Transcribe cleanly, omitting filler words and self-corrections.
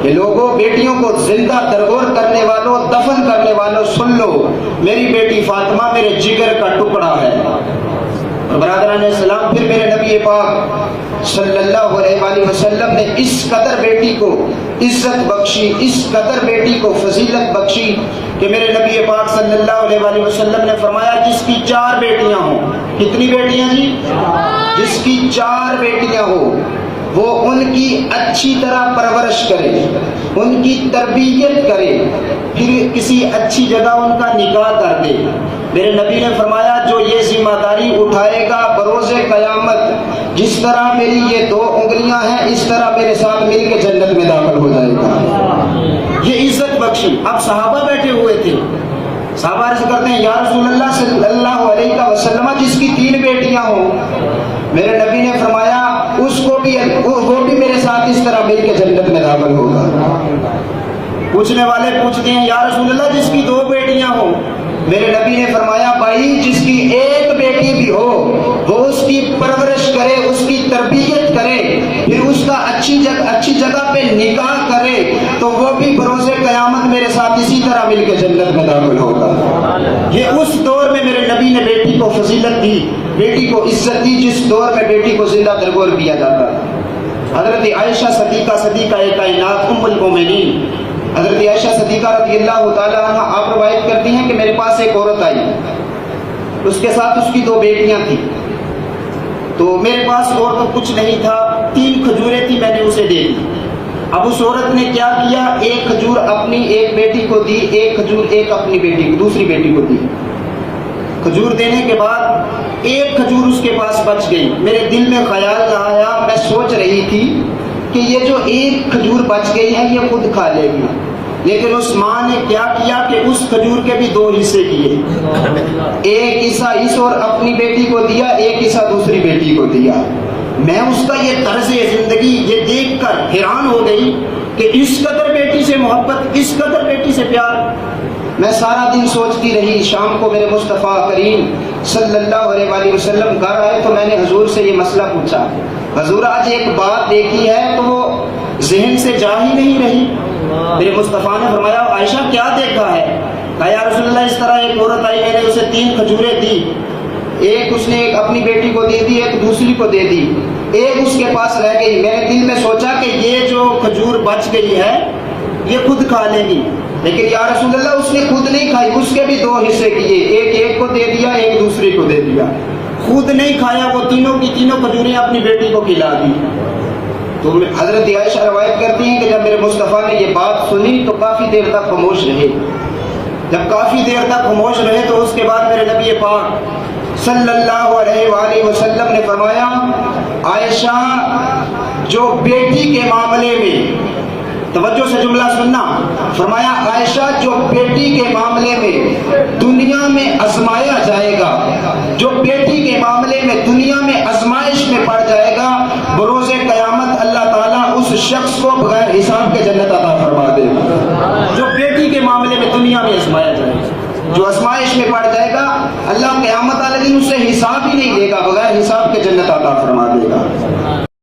کہ لوگوں بیٹیوں کو زندہ درگور کرنے والوں، دفن کرنے والوں، سن لو، میری بیٹی فاطمہ میرے جگر کا ٹکڑا ہے۔ اور برادران اسلام، پھر میرے نبی پاک صلی اللہ علیہ وآلہ وسلم نے اس قدر بیٹی کو عزت بخشی، اس قدر بیٹی کو فضیلت بخشی کہ میرے نبی پاک صلی اللہ علیہ وآلہ وسلم نے فرمایا جس کی 4 بیٹیاں ہوں، کتنی بیٹیاں جی؟ جس کی 4 بیٹیاں ہوں، وہ ان کی اچھی طرح پرورش کرے، ان کی تربیت کرے، پھر کسی اچھی جگہ ان کا نکاح کر دے۔ میرے نبی نے فرمایا جو یہ ذمہ داری اٹھائے گا بروز قیامت، جس طرح میری یہ 2 انگلیاں ہیں اس طرح میرے ساتھ مل کے جنت میں داخل ہو جائے گا۔ یہ عزت بخشی۔ اب صحابہ بیٹھے ہوئے تھے، صحابہ عرض کرتے ہیں یا رسول اللہ صلی اللہ علیہ وسلم جس کی 3 بیٹیاں ہوں، میرے نبی نے فرمایا اس کو بھی وہ بھی میرے ساتھ اس طرح مل کے جنت میں داخل ہوگا۔ پوچھنے والے پوچھتے ہیں یا رسول اللہ جس کی 2 بیٹیاں ہوں، میرے نبی نے فرمایا بھائی جس کی 1 بیٹی بھی ہو وہ اس کی پرورش کرے، اس کی تربیت کرے، پھر اس کا اچھی جگہ پہ نکاح کرے تو وہ بھی بروز قیامت میرے ساتھ اسی طرح مل کے جنت میں داخل ہوگا۔ یہ اس دور میں میرے نبی نے بیٹی کو فضیلت دی، بیٹی کو عزت دی جس دور میں بیٹی کو زندہ درگور کیا جاتا ہے۔ حضرت عائشہ صدیقہ کائنات ام المومنین حضرت عائشہ صدیقہ رضی اللہ تعالیٰ عنہ آپ روایت کرتی ہیں کہ میرے پاس ایک عورت آئی، اس کے ساتھ اس کی 2 بیٹیاں تھیں، تو میرے پاس اور تو کچھ نہیں تھا، 3 کھجوریں تھیں، میں نے اسے دے دی۔ اب اس عورت نے کیا کیا، 1 کھجور اپنی ایک بیٹی کو دی، 1 کھجور ایک اپنی بیٹی کو دوسری بیٹی کو دی۔ کھجور دینے کے بعد 1 کھجور اس کے پاس بچ گئی۔ میرے دل میں خیال آیا، میں سوچ رہی تھی کہ یہ جو 1 کھجور بچ گئی ہے یہ خود کھا لے گی، لیکن اس ماں نے کیا کیا کہ اس کھجور کے بھی 2 حصے کیے، 1 حصہ اس اور اپنی بیٹی کو دیا، 1 حصہ دوسری بیٹی کو دیا۔ میں اس کا یہ طرز زندگی یہ دیکھ کر حیران ہو گئی کہ اس قدر بیٹی سے محبت، اس قدر بیٹی سے پیار۔ میں سارا دن سوچتی رہی۔ شام کو میرے مصطفیٰ کریم صلی اللہ علیہ وآلہ وسلم گھر آئے تو میں نے حضور سے یہ مسئلہ پوچھا، حضور آج ایک بات دیکھی ہے تو وہ ذہن سے جا ہی نہیں رہی۔ میرے مصطفیٰ نے فرمایا عائشہ کیا دیکھا ہے؟ کہا یا رسول اللہ اس طرح ایک عورت آئی، میں نے اسے 3 کھجوریں دی، ایک اس نے ایک اپنی بیٹی کو دے دی، ایک دوسری کو دے دی، ایک اس کے پاس رہ گئی۔ میں نے دل میں سوچا کہ یہ جو کھجور بچ گئی ہے یہ خود کھا لے گی، لیکن یا رسول اللہ اس نے خود نہیں کھائی، اس کے بھی 2 حصے کیے، ایک کو دے دیا، ایک دوسری کو دے دیا، خود نہیں کھایا، وہ تینوں کی تینوں کھجوریں اپنی بیٹی کو کھلا دی۔ تو حضرت عائشہ روایت کرتی ہیں کہ جب میرے مصطفیٰ نے یہ بات سنی تو کافی دیر تک خاموش رہے۔ جب کافی دیر تک خاموش رہے تو اس کے بعد میرے نبی پاک صلی اللہ علیہ وآلہ وسلم نے فرمایا عائشہ جو بیٹی کے معاملے میں، توجہ سے جملہ سننا، فرمایا عائشہ جو بیٹی کے معاملے میں دنیا میں آزمایا جائے گا، جو بیٹی کے معاملے میں دنیا میں آزمائش میں پڑ جائے گا، بروز قیامت اللہ تعالیٰ اس شخص کو بغیر حساب کے جنت عطا فرما دے گا۔ جو بیٹی کے معاملے میں دنیا میں آزمایا جائے گا، جو آزمائش میں پڑ جائے گا، اللہ قیامت والے دن اسے حساب ہی نہیں دے گا، بغیر حساب کے جنت عطا فرما دے گا۔